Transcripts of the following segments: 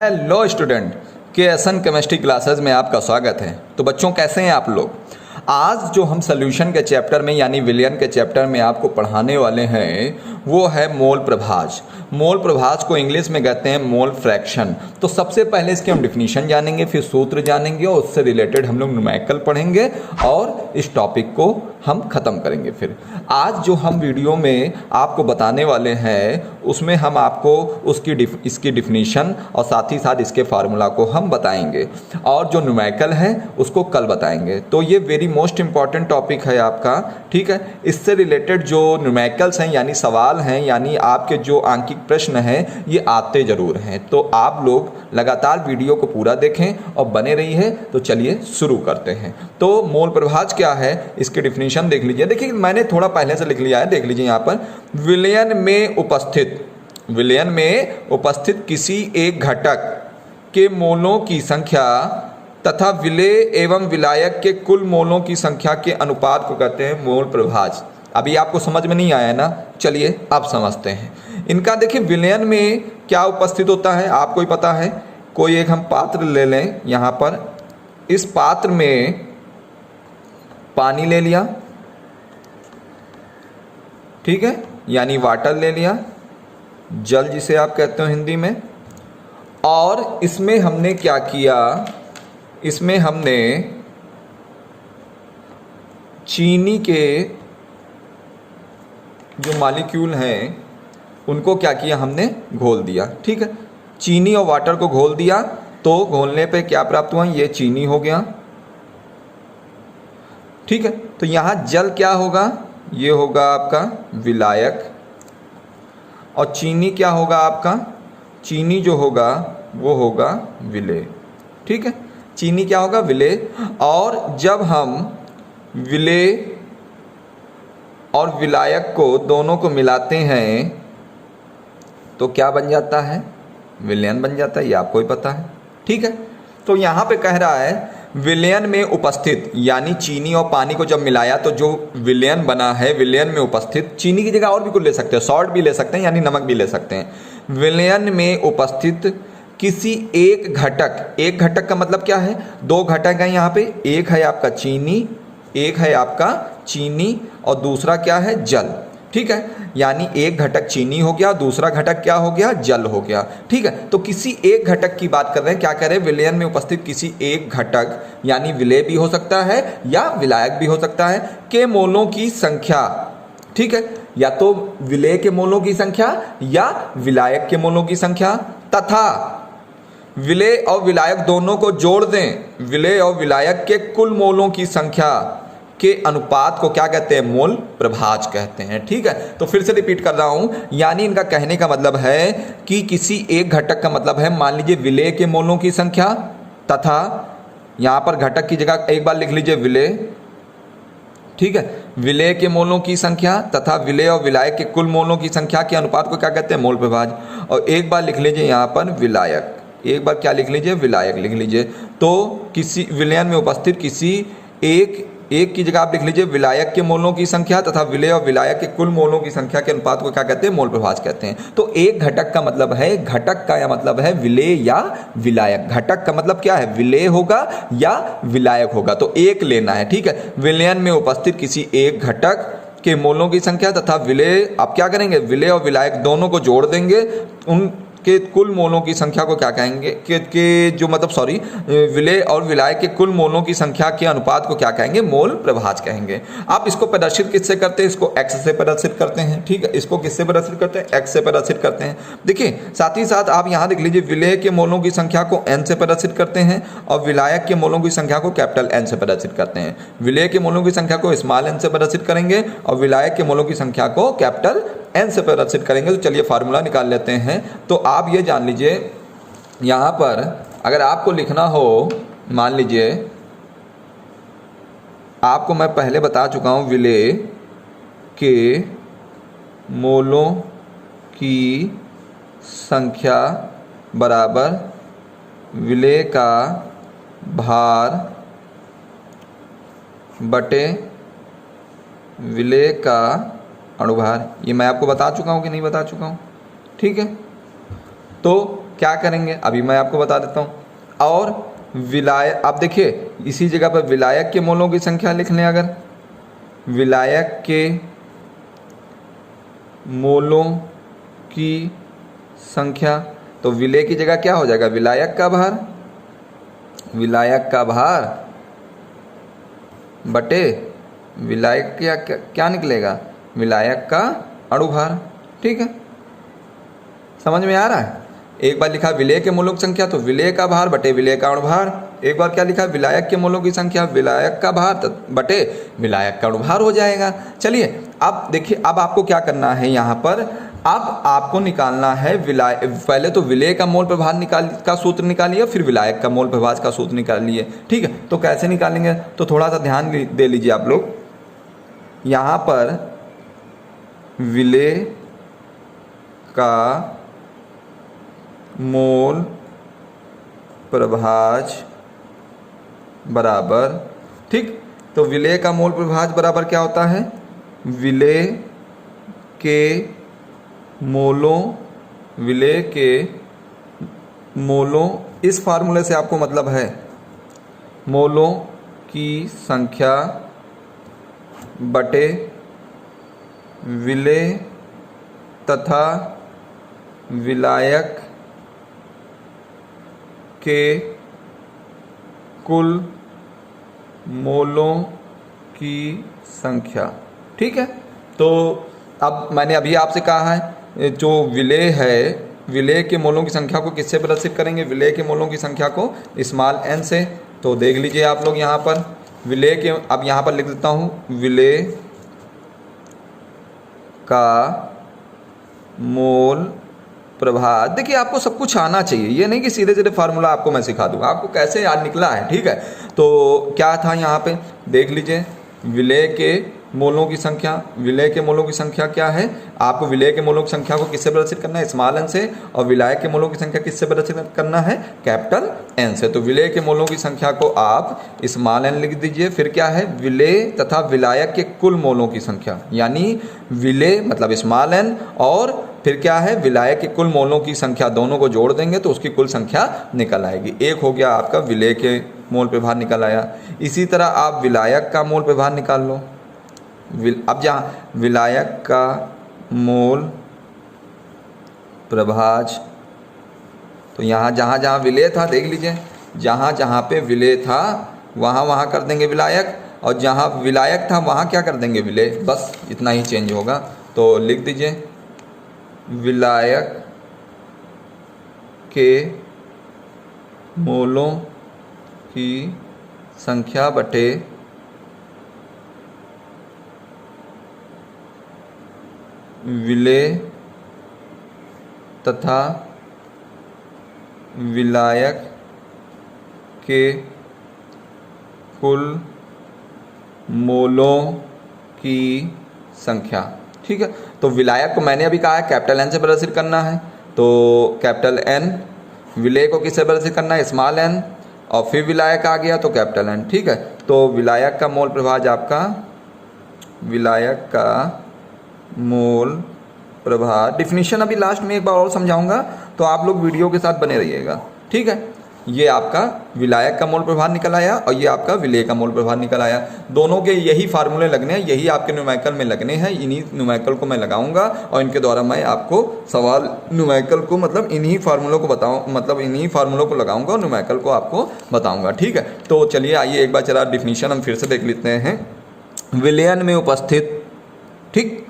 Hello student, के S N chemistry classes में आपका स्वागत है। तो बच्चों, कैसे हैं आप लोग? आज जो हम सोल्यूशन के चैप्टर में यानी विलयन के चैप्टर में आपको पढ़ाने वाले हैं वो है मोल प्रभाज। मोल प्रभाज को इंग्लिश में कहते हैं मोल फ्रैक्शन। तो सबसे पहले इसकी हम डिफिनीशन जानेंगे, फिर सूत्र जानेंगे और उससे रिलेटेड हम लोग न्यूमेरिकल पढ़ेंगे और इस टॉपिक को हम ख़त्म करेंगे। फिर आज जो हम वीडियो में आपको बताने वाले हैं उसमें हम आपको इसकी डिफिनीशन और साथ ही साथ इसके फार्मूला को हम बताएंगे और जो न्यूमेरिकल है उसको कल बताएंगे। तो ये वेरी मोस्ट इम्पॉर्टेंट टॉपिक है आपका, ठीक है। इससे रिलेटेड जो न्यूमेरिकल्स हैं यानी सवाल हैं यानी आपके जो आंकिक प्रश्न हैं ये आते ज़रूर हैं। तो आप लोग लगातार वीडियो को पूरा देखें और बने रहिए। तो चलिए शुरू करते हैं। तो मोल प्रभाज क्या है इसकी डिफिनीशन देख लीजिए। देखिए मैंने थोड़ा पहले से लिख लिया है, देख लीजिए यहाँ पर। विलयन में उपस्थित किसी एक घटक के मोलों की संख्या तथा विलेय एवं विलायक के कुल मोलों की संख्या के अनुपात को कहते हैं मोल प्रभाज। अभी आपको समझ में नहीं आया ना? चलिए अब समझते हैं इनका। देखिए विलयन में क्या उपस्थित होता है आपको ही पता है। कोई एक हम पात्र ले लें, यहाँ पर इस पात्र में पानी ले लिया, ठीक है, यानी वाटर ले लिया, जल जिसे आप कहते हो हिंदी में। और इसमें हमने क्या किया, इसमें हमने चीनी के जो मॉलिक्यूल हैं उनको क्या किया, हमने घोल दिया, ठीक है। चीनी और वाटर को घोल दिया तो घोलने पे क्या प्राप्त हुआ, ये चीनी हो गया, ठीक है। तो यहाँ जल क्या होगा, ये होगा आपका विलायक। और चीनी क्या होगा आपका, चीनी जो होगा वो होगा विलेय, ठीक है। चीनी क्या होगा, विलेय। और जब हम विलेय और विलायक को दोनों को मिलाते हैं तो क्या बन जाता है, विलयन बन जाता है। ये आपको ही पता है, ठीक है। तो यहाँ पे कह रहा है विलयन में उपस्थित, यानी चीनी और पानी को जब मिलाया तो जो विलयन बना है, विलयन में उपस्थित, चीनी की जगह और भी कुछ ले सकते हैं, सॉल्ट भी ले सकते हैं यानी नमक भी ले सकते हैं। विलयन में उपस्थित किसी एक घटक, एक घटक का मतलब क्या है, दो घटक हैं यहाँ पे, एक है आपका चीनी, एक है आपका चीनी और दूसरा क्या है, जल, ठीक है। यानी एक घटक चीनी हो गया, दूसरा घटक क्या हो गया, जल हो गया, ठीक है। तो किसी एक घटक की बात कर रहे हैं, क्या कह रहे हैं, विलयन में उपस्थित किसी एक घटक यानी विलेय भी हो सकता है या विलायक भी हो सकता है, के मोलों की संख्या, ठीक है। या तो विलेय के मोलों की संख्या या विलायक के मोलों की संख्या, तथा विलेय और विलायक दोनों को जोड़ दें, विलेय और विलायक के कुल मोलों की संख्या के अनुपात को क्या कहते हैं, मोल प्रभाज कहते हैं, ठीक है। तो फिर से रिपीट कर रहा हूं, यानी इनका कहने का मतलब है कि किसी एक घटक का मतलब है, मान लीजिए विलेय के मोलों की संख्या तथा यहां पर घटक की जगह एक बार लिख लीजिए विलेय, ठीक है, विलेय के मोलों की संख्या तथा विलेय और विलायक के कुल मोलों की संख्या के अनुपात को क्या कहते हैं, मोल प्रभाज। और एक बार लिख लीजिए यहां पर विलायक, एक बार क्या लिख लीजिए, विलायक लिख लीजिए। तो किसी विलयन में उपस्थित किसी एक की जगह आप लिख लीजिए विलायक के मोलों की संख्या तथा विलेय और विलायक के कुल मोलों की संख्या के अनुपात को क्या कहते हैं, मोल प्रभाज कहते हैं। तो एक घटक का मतलब है, घटक का या मतलब है विलेय या विलायक। घटक का मतलब क्या है, विलेय होगा या विलायक होगा, तो एक लेना है, ठीक है। विलयन में उपस्थित किसी एक घटक के मोलों की संख्या तथा विलेय, आप क्या करेंगे, विलेय और विलायक दोनों को जोड़ देंगे, उन के कुल मोलों की संख्या को क्या कहेंगे, विलेय और विलायक के कुल मोलों की संख्या के अनुपात को क्या कहेंगे, मोल प्रभाज कहेंगे। आप इसको प्रदर्शित किससे करते हैं, इसको एक्स से प्रदर्शित करते हैं, ठीक है। इसको किससे प्रदर्शित करते हैं, एक्स से प्रदर्शित करते हैं। देखिए साथ ही साथ आप यहाँ देख लीजिए, विलेय के मोलों की संख्या को एन से प्रदर्शित करते हैं और विलायक के मोलों की संख्या को कैपिटल एन से प्रदर्शित करते हैं। विलेय के मोलों की संख्या को स्मॉल एन से प्रदर्शित करेंगे और विलायक के मोलों की संख्या को कैपिटल एन से प्रदर्शित करेंगे। तो चलिए फार्मूला निकाल लेते हैं। तो आप ये जान लीजिए, यहाँ पर अगर आपको लिखना हो, मान लीजिए आपको मैं पहले बता चुका हूँ, विलेय के मोलों की संख्या बराबर विलेय का भार बटे विलेय का अणुभार। ये मैं आपको बता चुका हूँ कि नहीं बता चुका हूँ, ठीक है। तो क्या करेंगे अभी मैं आपको बता देता हूँ। और विलायक, आप देखिए इसी जगह पर विलायक के मोलों की संख्या लिख लें, अगर विलायक के मोलों की संख्या, तो विलेय की जगह क्या हो जाएगा, विलायक का भार, विलायक का भार बटे विलायक क्या निकलेगा, विलायक का अणुभार। ठीक है, समझ में आ रहा है। एक बार लिखा विलेय के मोलों की संख्या तो विलेय का भार बटे विलेय का अणुभार, एक बार क्या लिखा विलायक के मोलों की संख्या विलायक का भार बटे विलायक का अणुभार हो जाएगा। चलिए अब देखिए, अब आपको क्या करना है यहाँ पर, अब आपको निकालना है पहले तो विलेय का मोल प्रभार का सूत्र निकालिए, फिर विलायक का मोल प्रभार का सूत्र निकालिए। ठीक है, तो कैसे निकालेंगे, तो थोड़ा सा ध्यान दे लीजिए आप लोग। यहाँ पर विलेय का मोल प्रभाज बराबर, ठीक, तो विलेय का मोल प्रभाज बराबर क्या होता है, विलेय के मोलों, विलेय के मोलों, इस फार्मूले से आपको मतलब है मोलों की संख्या बटे विलेय तथा विलायक के कुल मोलों की संख्या। ठीक है, तो अब मैंने अभी आपसे कहा है जो विलेय है, विलेय के मोलों की संख्या को किससे प्रदर्शित करेंगे, विलेय के मोलों की संख्या को स्मॉल n से। तो देख लीजिए आप लोग यहाँ पर विलेय के, अब यहाँ पर लिख देता हूँ विलेय का मोल प्रभार। देखिए आपको सब कुछ आना चाहिए, ये नहीं कि सीधे सीधे फार्मूला आपको मैं सिखा दूंगा, आपको कैसे याद निकला है। ठीक है, तो क्या था यहाँ पे देख लीजिए, विलेय के मोलों की संख्या, विलेय के मोलों की संख्या क्या है, आपको विलेय के मोलों की संख्या को किससे प्रदर्शित करना है, स्मॉल n से, और विलायक के मोलों की संख्या किससे प्रदर्शित करना है, कैपिटल N से। तो विलेय के मोलों की संख्या को आप स्मॉल n लिख दीजिए, फिर क्या है विलेय तथा विलायक के कुल मोलों की संख्या, यानी विलेय मतलब स्मॉल n और फिर क्या है विलायक के कुल मोलों की संख्या, दोनों को जोड़ देंगे तो उसकी कुल संख्या निकल आएगी। एक हो गया आपका विलेय के मोल प्रभार निकल आया। इसी तरह आप विलायक का मोल प्रभार निकाल लो। अब जहाँ विलायक का मोल प्रभाज, तो यहाँ जहाँ जहाँ विलेय था देख लीजिए, जहाँ जहाँ पे विलेय था वहाँ वहाँ कर देंगे विलायक, और जहाँ विलायक था वहाँ क्या कर देंगे विलेय, बस इतना ही चेंज होगा। तो लिख दीजिए विलायक के मोलों की संख्या बटे विलेय तथा विलायक के कुल मोलों की संख्या। ठीक है, तो विलायक को मैंने अभी कहा है कैपिटल N से प्रदर्शित करना है, तो कैपिटल N, विलेय को किससे प्रदर्शित करना है, स्मॉल n, और फिर विलायक आ गया तो कैपिटल N। ठीक है, तो विलायक का मोल प्रभाज आपका, विलायक का मोल प्रभार, डिफिनीशन अभी लास्ट में एक बार और समझाऊंगा, तो आप लोग वीडियो के साथ बने रहिएगा। ठीक है, ये आपका विलायक का मोल प्रभार निकल आया और ये आपका विलेय का मोल प्रभार निकल आया। दोनों के यही फार्मूले लगने हैं, यही आपके न्यूमेरिकल में लगने हैं, इन्हीं न्यूमेरिकल को मैं लगाऊंगा और इनके द्वारा मैं आपको सवाल न्यूमेरिकल को मतलब इन्हीं फार्मूलों को बताऊँ, मतलब इन्हीं फार्मूलों को लगाऊंगा और न्यूमेरिकल को आपको बताऊँगा। ठीक है, तो चलिए आइए एक बार चला डिफिनीशन हम फिर से देख लेते हैं। विलयन में उपस्थित, ठीक,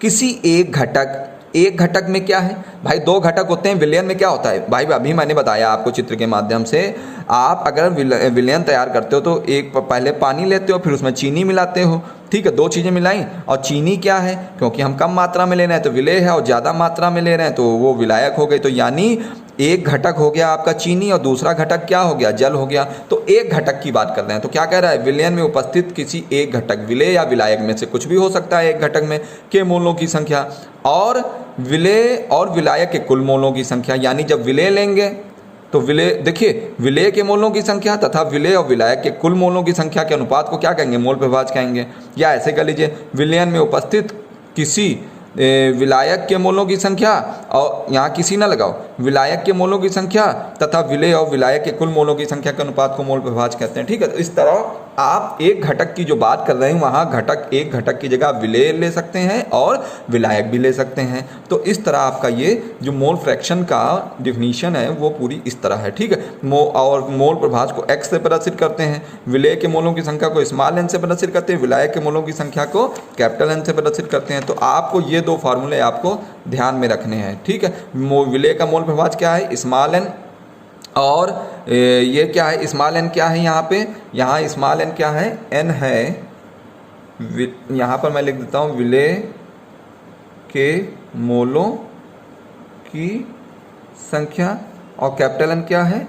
किसी एक घटक में क्या है भाई, दो घटक होते हैं। विलयन में क्या होता है भाई, अभी मैंने बताया आपको चित्र के माध्यम से। आप अगर विलयन तैयार करते हो तो एक पहले पानी लेते हो, फिर उसमें चीनी मिलाते हो। ठीक है, दो चीज़ें मिलाई, और चीनी क्या है, क्योंकि हम कम मात्रा में ले रहे हैं तो विलेय है, और ज़्यादा मात्रा में ले रहे हैं तो वो विलायक हो गई। तो यानी एक घटक हो गया आपका चीनी और दूसरा घटक क्या हो गया, जल हो गया। तो एक घटक की बात कर रहे हैं, तो क्या कह रहा है, विलयन में उपस्थित किसी एक घटक, विलेय या विलायक में से कुछ भी हो सकता है, एक घटक में के मोलों की संख्या और विलेय और विलायक के कुल मोलों की संख्या। यानी जब विलेय लेंगे तो विलेय, देखिए विलेय के मोलों की संख्या तथा विलेय और विलायक के कुल मोलों की संख्या के अनुपात को क्या कहेंगे, मोल प्रभाज कहेंगे। या ऐसे कर लीजिए, विलयन में उपस्थित किसी विलायक के मोलों की संख्या, और यहाँ किसी ना लगाओ, विलायक के मोलों की संख्या तथा विलेय और विलायक के कुल मोलों की संख्या के अनुपात को मोल प्रभाज कहते हैं। ठीक है, तो इस तरह आप एक घटक की जो बात कर रहे हैं वहाँ एक घटक की जगह विलेय ले सकते हैं और विलायक भी ले सकते हैं। तो इस तरह आपका ये जो मोल फ्रैक्शन का डिफिनीशन है वो पूरी इस तरह है। ठीक है, और मोल प्रभाज को x से प्रदर्शित करते हैं, विलेय के मोलों की संख्या को स्मॉल n से प्रदर्शित करते हैं, विलायक के मोलों की संख्या को कैपिटल N से प्रदर्शित करते हैं। तो आपको ये दो फार्मूले आपको ध्यान में रखने हैं। ठीक है, विलेय का मोल प्रभाज क्या है, स्मॉल n, और ये क्या है, स्मॉल n क्या है यहाँ पे, यहाँ स्मॉल n क्या है, n है, यहाँ पर मैं लिख देता हूँ विलेय के मोलों की संख्या, और कैपिटल N क्या है,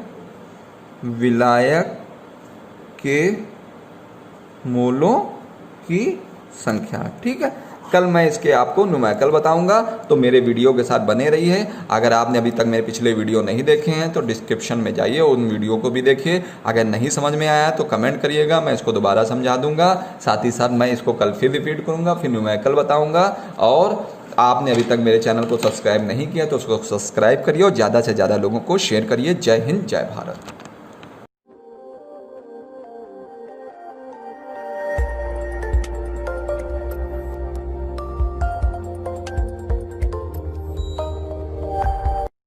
विलायक के मोलों की संख्या। ठीक है, कल मैं इसके आपको न्यूमेरिकल बताऊंगा, तो मेरे वीडियो के साथ बने रहिए। अगर आपने अभी तक मेरे पिछले वीडियो नहीं देखे हैं तो डिस्क्रिप्शन में जाइए, उन वीडियो को भी देखिए। अगर नहीं समझ में आया तो कमेंट करिएगा, मैं इसको दोबारा समझा दूंगा। साथ ही साथ मैं इसको कल फिर रिपीट करूंगा, फिर न्यूमेरिकल बताऊंगा। और आपने अभी तक मेरे चैनल को सब्सक्राइब नहीं किया तो उसको सब्सक्राइब करिए और ज़्यादा से ज़्यादा लोगों को शेयर करिए। जय हिंद, जय भारत।